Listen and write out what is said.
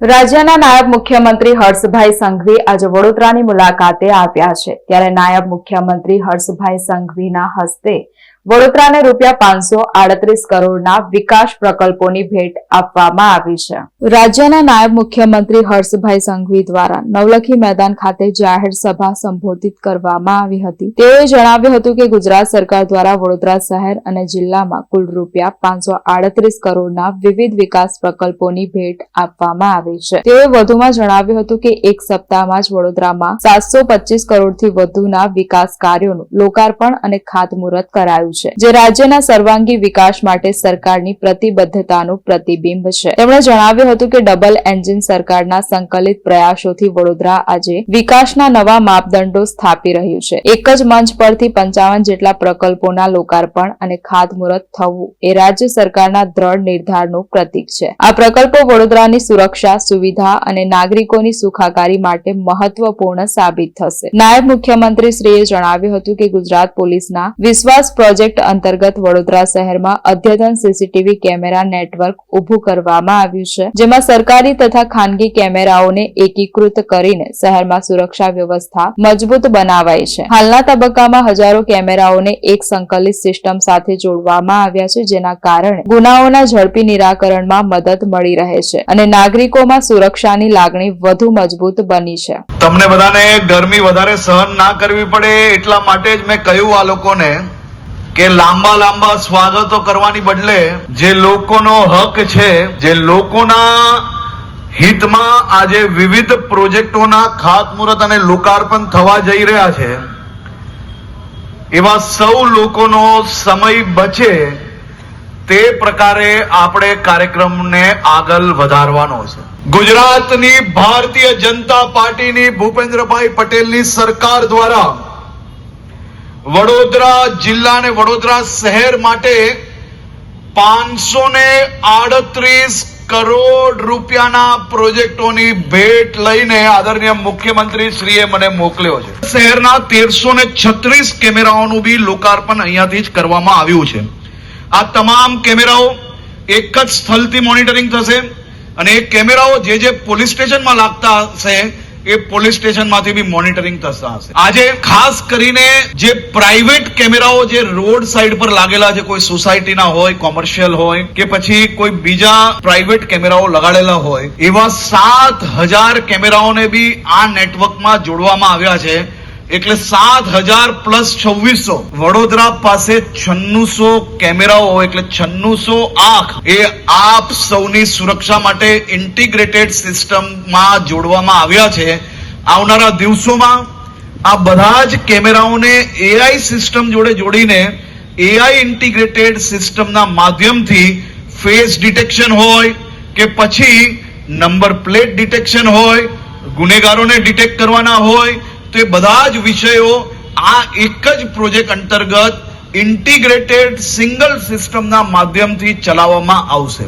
રાજ્યના નાયબ મુખ્યમંત્રી હર્ષભાઈ સંઘવી આજે વડોદરાની મુલાકાતે આવ્યા છે ત્યારે નાયબ મુખ્યમંત્રી હર્ષભાઈ સંઘવીના હસ્તે વડોદરાને ₹538 કરોડના વિકાસ પ્રકલ્પોની ભેટ આપવામાં આવી છે। રાજ્યના નાયબ મુખ્યમંત્રી હર્ષભાઈ સંઘવી દ્વારા નવલખી મેદાન ખાતે જાહેર સભા સંબોધિત કરવામાં આવી હતી। તેઓએ જણાવ્યું હતું કે ગુજરાત સરકાર દ્વારા વડોદરા શહેર અને જિલ્લામાં કુલ ₹538 કરોડના વિવિધ વિકાસ પ્રકલ્પોની ભેટ આપવામાં આવી છે। તેઓએ વધુમાં જણાવ્યું હતું કે એક સપ્તાહમાં જ વડોદરામાં 725 કરોડથી વધુના વિકાસ કાર્યોનું લોકાર્પણ અને ખાતમુહૂર્ત કરાયું છે, જે રાજ્યના સર્વાંગી વિકાસ માટે સરકારની પ્રતિબદ્ધતાનું પ્રતિબિંબ છે। તેમણે જણાવ્યું હતું કે ડબલ એન્જિન સરકારના સંકલિત પ્રયાસોથી વડોદરા આજે વિકાસના નવા માપદંડો સ્થાપી રહ્યું છે। એક જ મંચ પરથી 55 જેટલા પ્રકલ્પોના લોકાર્પણ અને ખાતમુહૂર્ત થવું એ રાજ્ય સરકારના દ્રઢ નિર્ધારનું પ્રતીક છે। આ પ્રકલ્પો વડોદરાની સુરક્ષા, સુવિધા અને નાગરિકોની સુખાકારી માટે મહત્વપૂર્ણ સાબિત થશે। નાયબ મુખ્યમંત્રીશ્રીએ જણાવ્યું હતું કે ગુજરાત પોલીસના વિશ્વાસ પ્રોજેક્ટ અંતર્ગત વડોદરા શહેરમાં અદ્યતન સીસીટીવી કેમેરા નેટવર્ક ઉભું કરવામાં આવ્યું છે, જેમાં સરકારી તથા ખાનગી કેમેરાઓને એકીકૃત કરીને શહેરમાં સુરક્ષા વ્યવસ્થા મજબૂત બનાવાઈ છે। હાલના તબક્કામાં હજારો કેમેરાઓને એક સંકલિત સિસ્ટમ સાથે જોડવામાં આવ્યા છે, જેના કારણે ગુનાઓના ઝડપી નિરાકરણમાં મદદ મળી રહે છે અને નાગરિકોમાં સુરક્ષાની લાગણી વધુ મજબૂત બની છે। તમને બધાને ગરમી વધારે સહન ના કરવી પડે એટલા માટે જ મેં કહ્યું આ લોકોને કે લાંબા સ્વાગતો કરવાની બદલે જે લોકોનો હક છે, જે લોકોના હિતમાં આજે વિવિધ પ્રોજેક્ટોના ખાતમુહૂર્ત અને લોકાર્પણ થવા જઈ રહ્યા છે, એવા સૌ લોકોનો સમય બચે તે પ્રકારે આપણે કાર્યક્રમને આગળ વધારવાનો છે। ગુજરાતની ભારતીય જનતા પાર્ટીની ભૂપેન્દ્રભાઈ પટેલની સરકાર દ્વારા વડોદરા જિલ્લા અને વડોદરા શહેર માટે 538 કરોડ રૂપિયાના પ્રોજેક્ટોની ભેટ લઈને આદરણીય મુખ્યમંત્રી શ્રીએ મને મોકલ્યો છે। શહેરના 1336 કેમેરાઓનું બી લોકાર્પણ અહીંયાથી જ કરવામાં આવ્યું છે। આ તમામ કેમેરાઓ એક જ સ્થળથી મોનિટરિંગ થશે અને એ કેમેરાઓ જે પોલીસ સ્ટેશનમાં લાગતા હશે એ પોલીસ સ્ટેશનમાંથી બી મોનિટરિંગ થતા હશે। આજે ખાસ કરીને જે પ્રાઇવેટ કેમેરાઓ જે રોડ સાઈડ પર લાગેલા છે, કોઈ સોસાયટીના હોય, કોમર્શિયલ હોય કે પછી કોઈ બીજા પ્રાઇવેટ કેમેરાઓ લગાડેલા હોય, એવા 7000 કેમેરાઓને બી આ નેટવર્કમાં જોડવામાં આવ્યા છે। એટલે 7000 પ્લસ 2600 વડોદરા પાસે 9600 કેમેરાઓ એટલે 9600 આંખ એ આપ સૌની સુરક્ષા માટે ઇન્ટિગ્રેટેડ સિસ્ટમમાં જોડવામાં આવ્યા છે। આવનારા દિવસોમાં આ બધા જ કેમેરાઓને એઆઈ સિસ્ટમ જોડે જોડીને એઆઈ ઇન્ટિગ્રેટેડ સિસ્ટમના માધ્યમથી ફેસ ડિટેક્શન હોય કે પછી નંબર પ્લેટ ડિટેક્શન હોય, ગુનેગારોને ડિટેક્ટ કરવાના હોય, તો એ બધા જ વિષયો આ એક જ પ્રોજેક્ટ અંતર્ગત ઇન્ટિગ્રેટેડ સિંગલ સિસ્ટમના માધ્યમથી ચલાવવામાં આવશે।